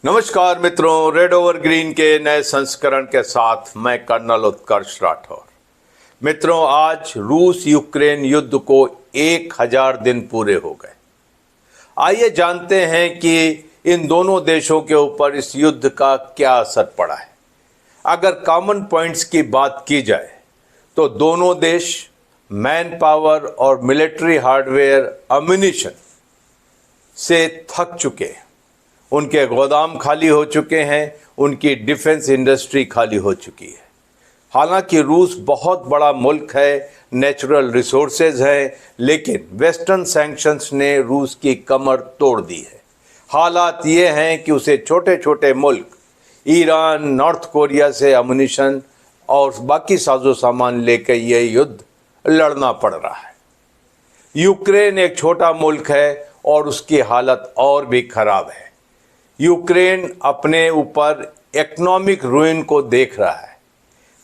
नमस्कार मित्रों, red over green के नए संस्करण के साथ मैं कर्नल उत्कर्ष राठौर। मित्रों, आज रूस यूक्रेन युद्ध को 1000 दिन पूरे हो गए। आइए जानते हैं कि इन दोनों देशों के ऊपर इस युद्ध का क्या असर पड़ा है। अगर कॉमन पॉइंट्स की बात की जाए तो दोनों देश मैन पावर और मिलिट्री हार्डवेयर अम्यूनिशन से थक चुके हैं। उनके गोदाम खाली हो चुके हैं, उनकी डिफेंस इंडस्ट्री खाली हो चुकी है। हालांकि रूस बहुत बड़ा मुल्क है, नेचुरल रिसोर्सेज हैं, लेकिन वेस्टर्न सैंक्शंस ने रूस की कमर तोड़ दी है। हालात ये हैं कि उसे छोटे छोटे मुल्क ईरान, नॉर्थ कोरिया से अम्यूनिशन और बाकी साजो सामान लेकर यह युद्ध लड़ना पड़ रहा है। यूक्रेन एक छोटा मुल्क है और उसकी हालत और भी खराब है। यूक्रेन अपने ऊपर इकोनॉमिक रूइन को देख रहा है।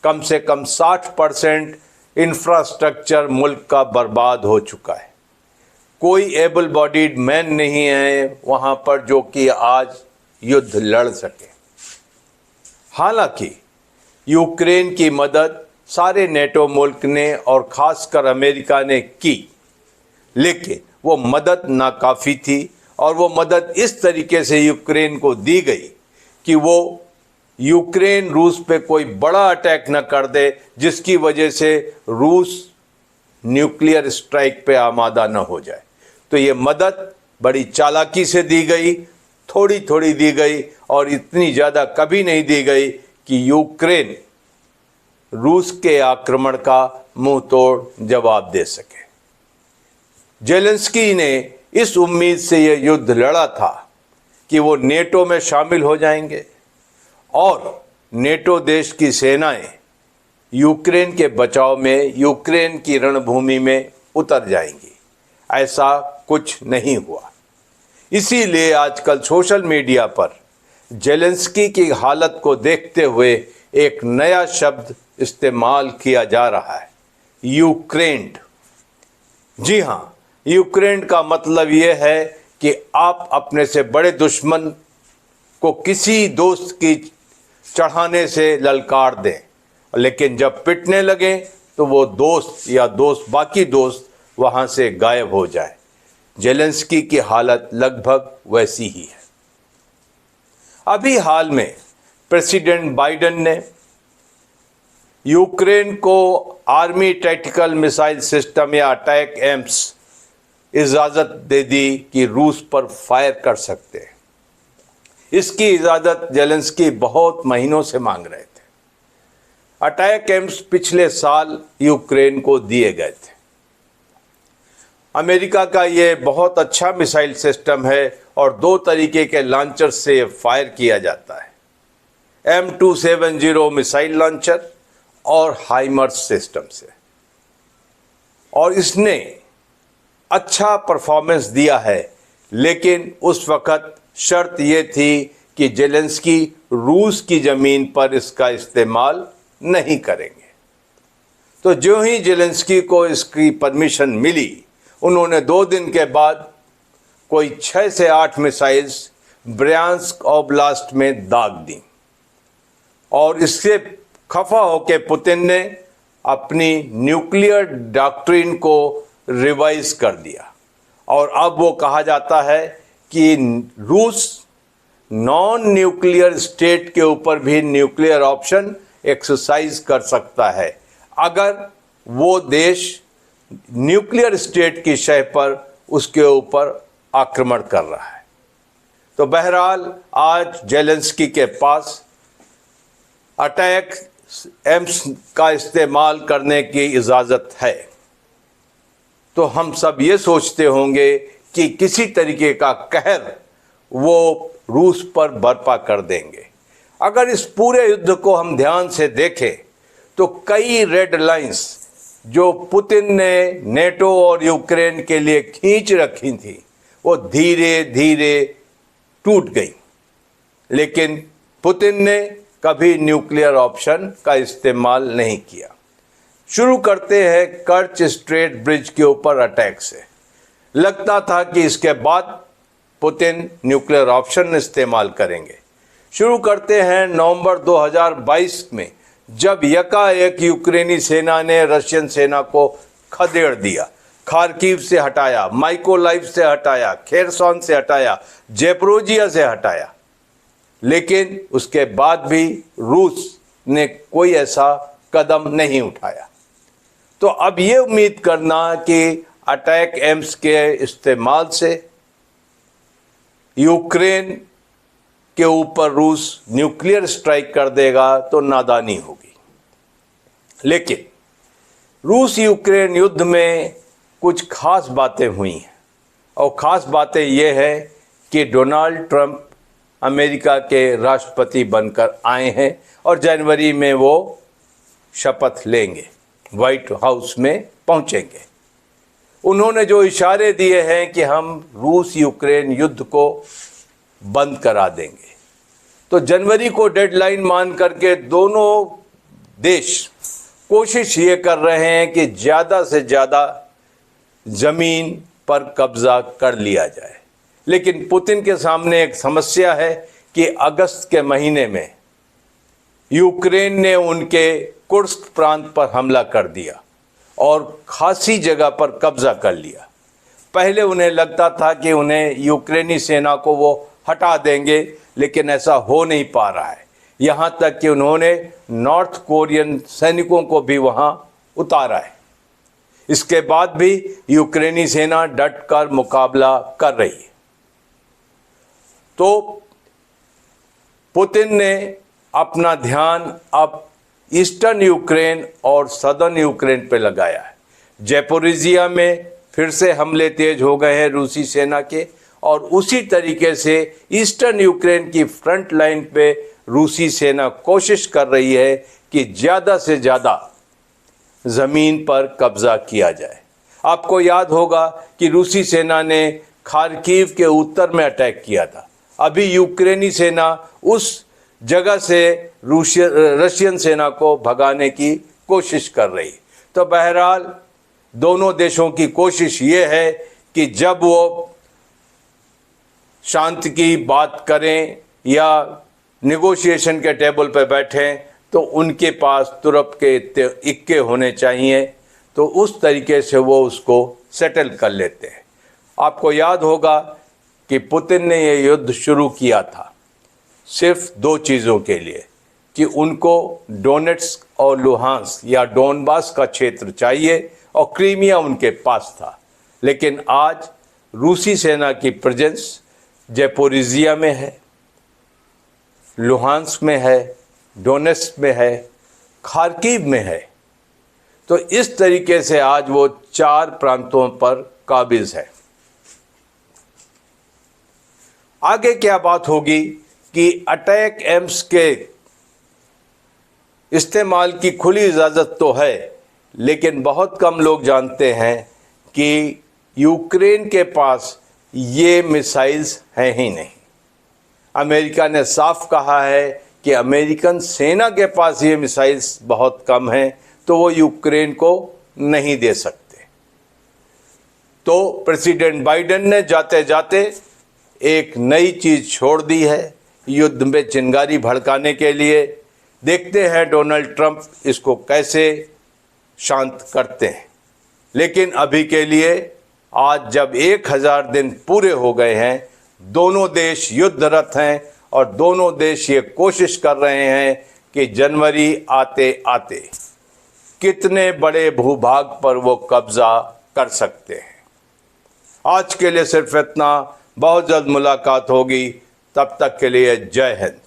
कम से कम 60% इंफ्रास्ट्रक्चर मुल्क का बर्बाद हो चुका है। कोई एबल बॉडीड मैन नहीं है वहाँ पर जो कि आज युद्ध लड़ सके। हालांकि यूक्रेन की मदद सारे नेटो मुल्क ने और ख़ासकर अमेरिका ने की, लेकिन वो मदद नाकाफ़ी थी और वो मदद इस तरीके से यूक्रेन को दी गई कि वो यूक्रेन रूस पे कोई बड़ा अटैक न कर दे, जिसकी वजह से रूस न्यूक्लियर स्ट्राइक पे आमादा न हो जाए। तो ये मदद बड़ी चालाकी से दी गई, थोड़ी थोड़ी दी गई और इतनी ज़्यादा कभी नहीं दी गई कि यूक्रेन रूस के आक्रमण का मुंह तोड़ जवाब दे सके। जेलेंस्की ने इस उम्मीद से यह युद्ध लड़ा था कि वो नेटो में शामिल हो जाएंगे और नेटो देश की सेनाएं यूक्रेन के बचाव में यूक्रेन की रणभूमि में उतर जाएंगी। ऐसा कुछ नहीं हुआ। इसीलिए आजकल सोशल मीडिया पर जेलेंस्की की हालत को देखते हुए एक नया शब्द इस्तेमाल किया जा रहा है, यूक्रेन। जी हाँ, यूक्रेन का मतलब ये है कि आप अपने से बड़े दुश्मन को किसी दोस्त की चढ़ाने से ललकार दें, लेकिन जब पिटने लगे तो वो दोस्त या बाकी दोस्त वहाँ से गायब हो जाए। जेलेंस्की की हालत लगभग वैसी ही है। अभी हाल में प्रेसिडेंट बाइडेन ने यूक्रेन को आर्मी टैक्टिकल मिसाइल सिस्टम या अटैक एम्स इजाज़त दे दी कि रूस पर फायर कर सकते हैं। इसकी इजाज़त जेलेंस्की बहुत महीनों से मांग रहे थे। अटैक एम्स पिछले साल यूक्रेन को दिए गए थे। अमेरिका का ये बहुत अच्छा मिसाइल सिस्टम है और 2 तरीके के लॉन्चर से फायर किया जाता है, M270 मिसाइल लॉन्चर और हाइमर्स सिस्टम से, और इसने अच्छा परफॉर्मेंस दिया है। लेकिन उस वक़्त शर्त ये थी कि जेलेंस्की रूस की ज़मीन पर इसका इस्तेमाल नहीं करेंगे। तो जो ही जेलेंस्की को इसकी परमिशन मिली, उन्होंने 2 दिन के बाद कोई 6 से 8 मिसाइल्स ब्रयांस्क ओब्लास्ट में दाग दी और इससे खफा होकर पुतिन ने अपनी न्यूक्लियर डॉक्ट्रिन को रिवाइज कर दिया और अब वो कहा जाता है कि रूस नॉन न्यूक्लियर स्टेट के ऊपर भी न्यूक्लियर ऑप्शन एक्सरसाइज कर सकता है अगर वो देश न्यूक्लियर स्टेट की शय पर उसके ऊपर आक्रमण कर रहा है। तो बहरहाल आज जेलेंस्की के पास अटैक एम्स का इस्तेमाल करने की इजाज़त है। तो हम सब ये सोचते होंगे कि किसी तरीके का कहर वो रूस पर बर्पा कर देंगे। अगर इस पूरे युद्ध को हम ध्यान से देखें तो कई रेड लाइंस जो पुतिन ने नेटो और यूक्रेन के लिए खींच रखी थी वो धीरे धीरे टूट गई। लेकिन पुतिन ने कभी न्यूक्लियर ऑप्शन का इस्तेमाल नहीं किया। शुरू करते हैं कर्च स्ट्रेट ब्रिज के ऊपर अटैक से। लगता था कि इसके बाद पुतिन न्यूक्लियर ऑप्शन इस्तेमाल करेंगे, शुरू करते हैं नवंबर 2022 में, जब यकाएक यूक्रेनी सेना ने रशियन सेना को खदेड़ दिया, खार्किव से हटाया, माइकोलाइव से हटाया, खेरसॉन से हटाया, ज़ेपोरिजिया से हटाया। लेकिन उसके बाद भी रूस ने कोई ऐसा कदम नहीं उठाया। तो अब ये उम्मीद करना कि अटैक एम्स के इस्तेमाल से यूक्रेन के ऊपर रूस न्यूक्लियर स्ट्राइक कर देगा तो नादानी होगी। लेकिन रूस यूक्रेन युद्ध में कुछ खास बातें हुई हैं, और ख़ास बातें ये हैं कि डोनाल्ड ट्रंप अमेरिका के राष्ट्रपति बनकर आए हैं और जनवरी में वो शपथ लेंगे, व्हाइट हाउस में पहुंचेंगे। उन्होंने जो इशारे दिए हैं कि हम रूस यूक्रेन युद्ध को बंद करा देंगे, तो जनवरी को डेडलाइन मान करके दोनों देश कोशिश ये कर रहे हैं कि ज़्यादा से ज़्यादा ज़मीन पर कब्ज़ा कर लिया जाए। लेकिन पुतिन के सामने एक समस्या है कि अगस्त के महीने में यूक्रेन ने उनके कुर्स्क प्रांत पर हमला कर दिया और खासी जगह पर कब्ज़ा कर लिया। पहले उन्हें लगता था कि उन्हें यूक्रेनी सेना को वो हटा देंगे, लेकिन ऐसा हो नहीं पा रहा है। यहाँ तक कि उन्होंने नॉर्थ कोरियन सैनिकों को भी वहाँ उतारा है। इसके बाद भी यूक्रेनी सेना डट कर मुकाबला कर रही है। तो पुतिन ने अपना ध्यान अब ईस्टर्न यूक्रेन और सदर्न यूक्रेन पे लगाया है। ज़ेपोरिजिया में फिर से हमले तेज हो गए हैं रूसी सेना के, और उसी तरीके से ईस्टर्न यूक्रेन की फ्रंट लाइन पे रूसी सेना कोशिश कर रही है कि ज़्यादा से ज़्यादा ज़मीन पर कब्ज़ा किया जाए। आपको याद होगा कि रूसी सेना ने खार्किव के उत्तर में अटैक किया था। अभी यूक्रेनी सेना उस जगह से रशियन सेना को भगाने की कोशिश कर रही। तो बहरहाल दोनों देशों की कोशिश ये है कि जब वो शांति की बात करें या नेगोशिएशन के टेबल पर बैठें तो उनके पास तुरप के इक्के होने चाहिए, तो उस तरीके से वो उसको सेटल कर लेते हैं। आपको याद होगा कि पुतिन ने ये युद्ध शुरू किया था सिर्फ दो चीज़ों के लिए, कि उनको डोनेट्स्क और लुहांस्क या डोनबास का क्षेत्र चाहिए और क्रीमिया उनके पास था। लेकिन आज रूसी सेना की प्रेजेंस ज़ेपोरिजिया में है, लुहांस्क में है, डोनेट्स्क में है, खार्किव में है। तो इस तरीके से आज वो 4 प्रांतों पर काबिज है। आगे क्या बात होगी कि अटैक एम्स के इस्तेमाल की खुली इजाज़त तो है, लेकिन बहुत कम लोग जानते हैं कि यूक्रेन के पास ये मिसाइल्स हैं ही नहीं। अमेरिका ने साफ कहा है कि अमेरिकन सेना के पास ये मिसाइल्स बहुत कम हैं, तो वो यूक्रेन को नहीं दे सकते। तो प्रेसिडेंट बाइडेन ने जाते जाते एक नई चीज़ छोड़ दी है युद्ध में चिंगारी भड़काने के लिए। देखते हैं डोनाल्ड ट्रंप इसको कैसे शांत करते हैं। लेकिन अभी के लिए आज जब 1000 दिन पूरे हो गए हैं, दोनों देश युद्धरत हैं और दोनों देश ये कोशिश कर रहे हैं कि जनवरी आते आते कितने बड़े भूभाग पर वो कब्ज़ा कर सकते हैं। आज के लिए सिर्फ इतना। बहुत जल्द मुलाकात होगी, तब तक के लिए जय हिंद।